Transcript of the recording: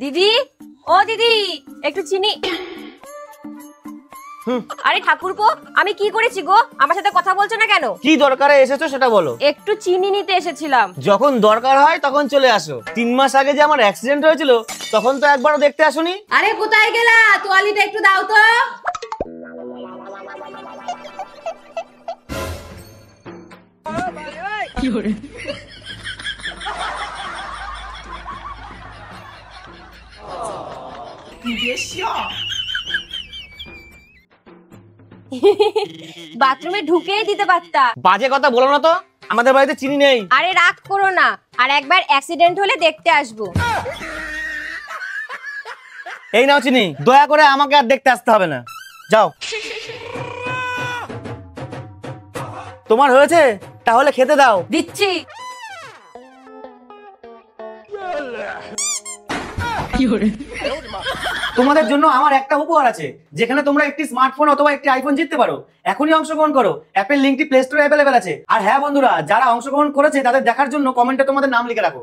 দিদি, ও দিদি, একটু চিনি। আরে ঠাকুরপো, আমি কি করেছি গো? আমার সাথে কথা বলছো না কেন? কি দরকারে এসেছো সেটা বলো। একটু চিনি নিতে এসেছিলাম। যখন দরকার হয় তখন চলে আসো। 3 মাস আগে যে আমার অ্যাক্সিডেন্ট হয়েছিল তখন তো একবারও দেখতে আসোনি। আরে কোথায় গেলা? তোয়ালিটা একটু দাও তো। বাথরুমে ঢুকেই দিতে পারতা। বাজে কথা বলো না তো, আমাদের বাড়িতে চিনি নেই। আরে রাগ করো না, আর একবার অ্যাক্সিডেন্ট হলে দেখতে আসবো। এই নাও চিনি, দয়া করে আমাকে আর দেখতে আসতে হবে না, যাও। তোমার হয়েছে? তাহলে খেতে দাও। দিচ্ছি। তোমাদের জন্য আমার একটা উপহার আছে, যেখানে তোমরা একটি স্মার্টফোন অথবা একটি আইফোন জিততে পারো। এখনই অংশগ্রহণ করো। অ্যাপের লিংকটি প্লে স্টোরে অ্যাভেলেবেল আছে। আর হ্যাঁ বন্ধুরা, যারা অংশগ্রহণ করেছে তাদের দেখার জন্য কমেন্টে তোমাদের নাম লিখে রাখো।